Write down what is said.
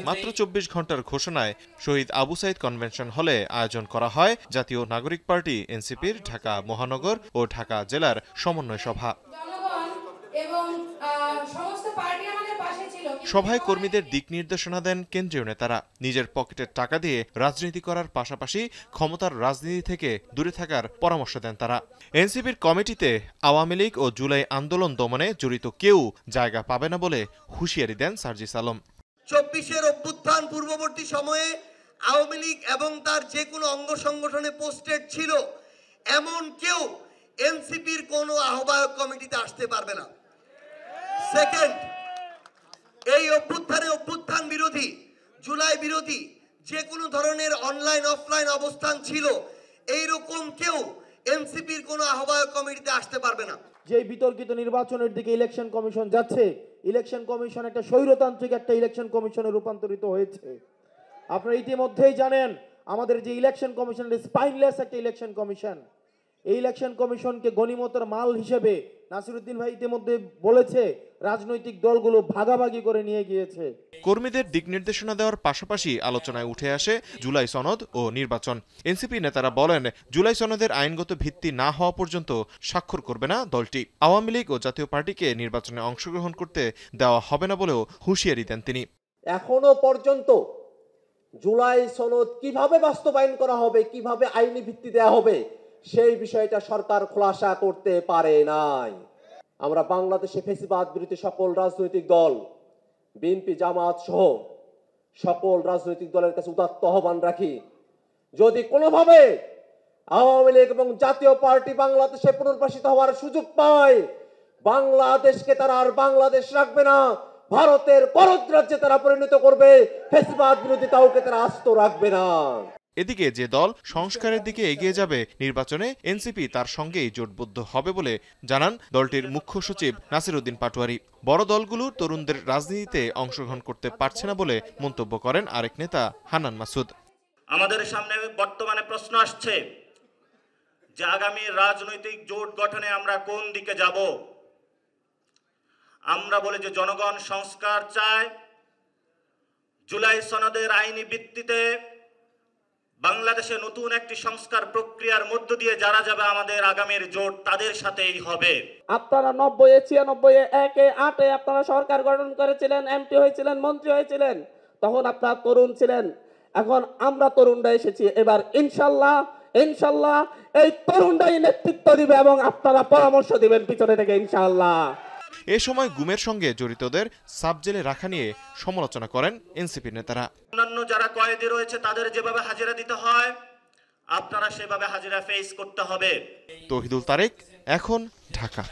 মাত্র ২৪ ঘন্টার ঘোষণায় শহীদ আবু সাইদ কনভেনশন হলে আয়োজন করা হয় জাতীয় নাগরিক পার্টি এনসিপির ঢাকা মহানগর ও ঢাকা জেলার সমন্বয় সভা। সভায় কর্মীদের দিক নির্দেশনা দেন কেন্দ্রীয় নেতারা। নিজের পকেটের টাকা দিয়ে রাজনীতি করার পাশাপাশি ক্ষমতার রাজনীতি থেকে দূরে থাকার পরামর্শ দেন তারা। এনসিপির কমিটিতে আওয়ামী লীগ ও জুলাই আন্দোলন দমনে জড়িত কেউ জায়গা পাবে না বলে হুঁশিয়ারি দেন সার্জিস আলম। ২৪-এর অভ্যুত্থান পূর্ববর্তী সময়ে আওয়ামী লীগ এবং তার যে কোনো অঙ্গ সংগঠনে পোস্টেড ছিল এমন কেউ এনসিপির কোনো আহ্বায়ক কমিটিতে আসতে পারবে না। সেকেন্ড, এই অভ্যুত্থান বিরোধী, জুলাই বিরোধী যে কোনো ধরনের অনলাইন অফলাইন অবস্থান ছিল এইরকম কেউ এনসিপির কোনো আহ্বায়ক কমিটিতে আসতে পারবে না। যে বিতর্কিত নির্বাচনের দিকে ইলেকশন কমিশন যাচ্ছে, ইলেকশন কমিশন একটা স্বৈরতান্ত্রিক একটা ইলেকশন কমিশনে রূপান্তরিত হয়েছে। আপনারা ইতিমধ্যেই জানেন আমাদের যে ইলেকশন কমিশন স্পাইনলেস একটা ইলেকশন কমিশন। এই ইলেকশন কমিশনকে গনিমতের মাল হিসেবে নাসিরউদ্দিন ভাই ইতিমধ্যে বলেছে রাজনৈতিক দলগুলো ভাগাভাগি করে নিয়ে গিয়েছে। কর্মীদের দিক নির্দেশনা দেওয়ার পাশাপাশি আলোচনায় উঠে আসে জুলাই সনদ ও নির্বাচন। এনসিপি নেতারা বলেন, জুলাই সনদের আইনগত ভিত্তি না হওয়া পর্যন্ত স্বাক্ষর করবে না দলটি। আওয়ামী লীগ ও জাতীয় পার্টিকে নির্বাচনে অংশগ্রহণ করতে দেওয়া হবে না বলেও হুঁশিয়ারি দেন তিনি। এখনো পর্যন্ত জুলাই সনদ কিভাবে বাস্তবায়ন করা হবে, কিভাবে আইনি ভিত্তি দেওয়া হবে, সেই বিষয়টা সরকার খোলাসা করতে পারে নাই। আমরা বাংলাদেশে ফ্যাসিবাদ বিরোধী সকল রাজনৈতিক দল, বিএনপি জামাত সহ সকল রাজনৈতিক দলের কাছে উদাত্ত আহ্বান রাখি, যদি কোনোভাবে আওয়ামী লীগ এবং জাতীয় পার্টি বাংলাদেশে পুনর্বাসিত হওয়ার সুযোগ পায়, বাংলাদেশকে তারা আর বাংলাদেশ রাখবে না, ভারতের করদ রাজ্যে তারা পরিণত করবে। ফ্যাসিবাদ বিরোধী কাউকে তারা আস্ত রাখবে না। এদিকে যে দল সংস্কারের দিকে এগিয়ে যাবে নির্বাচনে এনসিপি তার সঙ্গেই জোটবদ্ধ হবে বলে জানান দলটির মুখ্য সচিব নাসিরউদ্দিন পাটোয়ারি। বড় দলগুলো তরুণদের রাজনীতিতে অংশগ্রহণ করতে পারছে না বলে মন্তব্য করেন আরেক নেতা হান্নান মাসুদ। আমাদের সামনে বর্তমানে প্রশ্ন আসছে যে আগামী রাজনৈতিক জোট গঠনে আমরা কোন দিকে যাব। আমরা বলি যে জনগণ সংস্কার চায়, জুলাই সনদের আইনি ভিত্তিতে বাংলাদেশে নতুন একটি সংস্কার প্রক্রিয়ার মধ্য দিয়ে যারা যাবে আমাদের আগামীর জোট তাদের সাথেই হবে। আপনারা 90-এ 96-এ 1-এ 8-এ আপনারা সরকার গঠন করেছিলেন, এমপি হয়েছিলেন, মন্ত্রী হয়েছিলেন, তখন আপনারা তরুণ ছিলেন। এখন আমরা তরুণরা এসেছি, এবার ইনশাল্লাহ এই তরুণরাই নেতৃত্ব দিবে এবং আপনারা পরামর্শ দিবেন পিছনে থেকে ইনশাল্লাহ। এ সময় গুমের সঙ্গে জড়িতদের সাব জেলে রাখা নিয়ে সমালোচনা করেন এনসিপি নেতারা। অন্যান্য যারা কয়েদি রয়েছে তাদের যেভাবে হাজিরা দিতে হয় আপনারা সেভাবে হাজিরা ফেস করতে হবে। তৌহিদুল তারেক, এখন, ঢাকা।